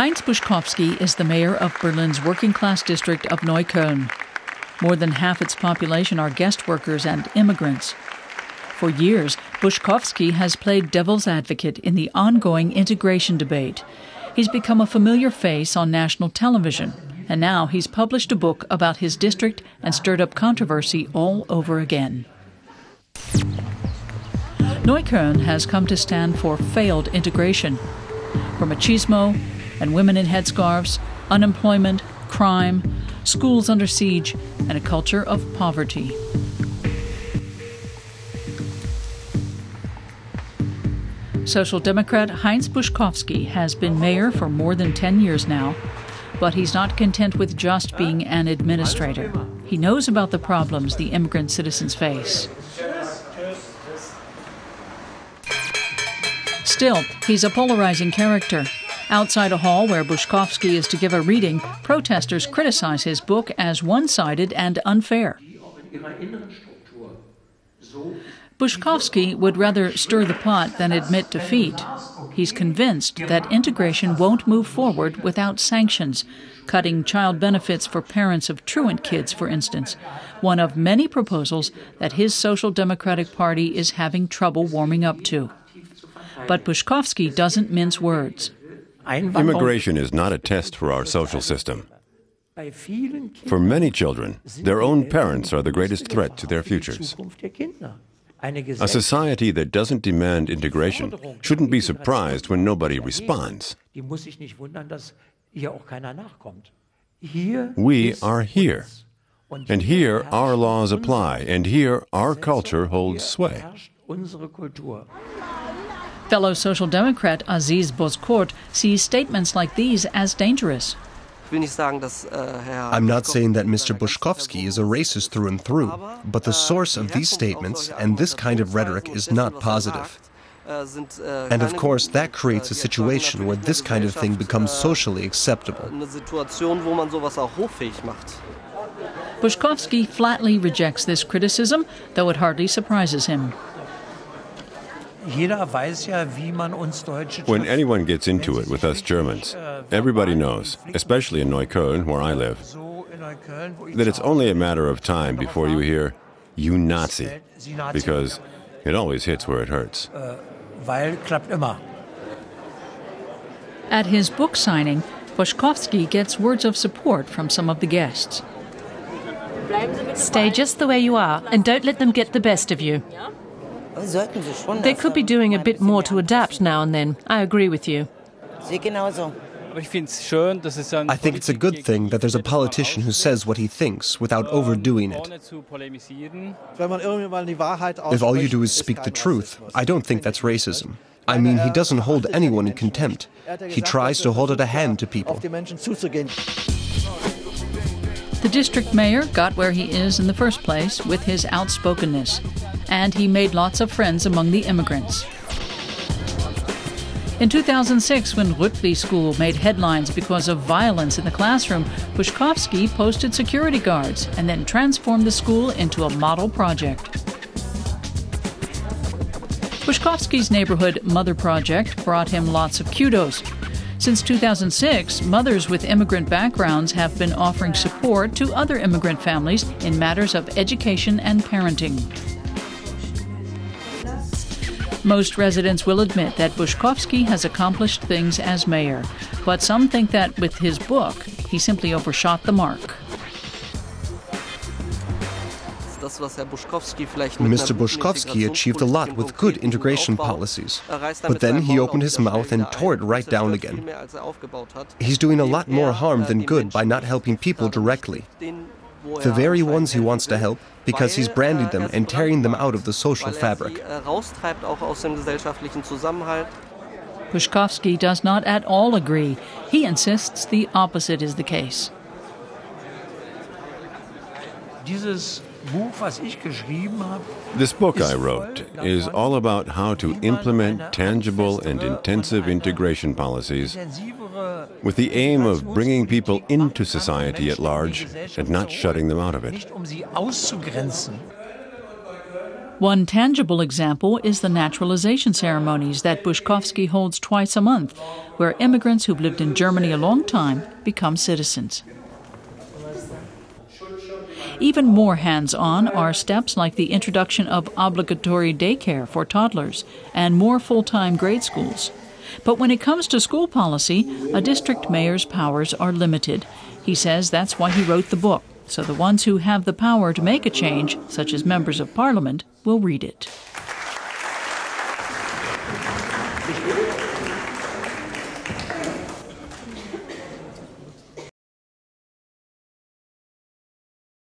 Heinz Buschkowsky is the mayor of Berlin's working-class district of Neukölln. More than half its population are guest workers and immigrants. For years, Buschkowsky has played devil's advocate in the ongoing integration debate. He's become a familiar face on national television, and now he's published a book about his district and stirred up controversy all over again. Neukölln has come to stand for failed integration. From machismo and women in headscarves, unemployment, crime, schools under siege, and a culture of poverty. Social Democrat Heinz Buschkowsky has been mayor for more than 10 years now, but he's not content with just being an administrator. He knows about the problems the immigrant citizens face. Still, he's a polarizing character. Outside a hall where Buschkowsky is to give a reading, protesters criticize his book as one-sided and unfair. Buschkowsky would rather stir the pot than admit defeat. He's convinced that integration won't move forward without sanctions, cutting child benefits for parents of truant kids, for instance, one of many proposals that his Social Democratic Party is having trouble warming up to. But Buschkowsky doesn't mince words. Immigration is not a test for our social system. For many children, their own parents are the greatest threat to their futures. A society that doesn't demand integration shouldn't be surprised when nobody responds. We are here, and here our laws apply, and here our culture holds sway. Fellow Social Democrat Aziz Bozkurt sees statements like these as dangerous. I'm not saying that Mr. Buschkowsky is a racist through and through, but the source of these statements and this kind of rhetoric is not positive. And of course, that creates a situation where this kind of thing becomes socially acceptable. Buschkowsky flatly rejects this criticism, though it hardly surprises him. When anyone gets into it with us Germans, everybody knows, especially in Neukölln, where I live, that it's only a matter of time before you hear, "You Nazi," because it always hits where it hurts. At his book signing, Buschkowsky gets words of support from some of the guests. Stay just the way you are, and don't let them get the best of you. They could be doing a bit more to adapt now and then. I agree with you. I think it's a good thing that there's a politician who says what he thinks without overdoing it. If all you do is speak the truth, I don't think that's racism. I mean, he doesn't hold anyone in contempt. He tries to hold out a hand to people. The district mayor got where he is in the first place with his outspokenness, and he made lots of friends among the immigrants. In 2006, when Rüttli School made headlines because of violence in the classroom, Buschkowsky posted security guards and then transformed the school into a model project. Buschkowsky's neighborhood Mother Project brought him lots of kudos. Since 2006, mothers with immigrant backgrounds have been offering support to other immigrant families in matters of education and parenting. Most residents will admit that Buschkowsky has accomplished things as mayor, but some think that with his book, he simply overshot the mark. Mr. Buschkowsky achieved a lot with good integration policies, but then he opened his mouth and tore it right down again. He's doing a lot more harm than good by not helping people directly. The very ones he wants to help, because he's branding them and tearing them out of the social fabric. Buschkowsky does not at all agree. He insists the opposite is the case. This book I wrote is all about how to implement tangible and intensive integration policies with the aim of bringing people into society at large and not shutting them out of it. One tangible example is the naturalization ceremonies that Buschkowsky holds twice a month, where immigrants who've lived in Germany a long time become citizens. Even more hands-on are steps like the introduction of obligatory daycare for toddlers and more full-time grade schools. But when it comes to school policy, a district mayor's powers are limited. He says that's why he wrote the book, so the ones who have the power to make a change, such as members of parliament, will read it.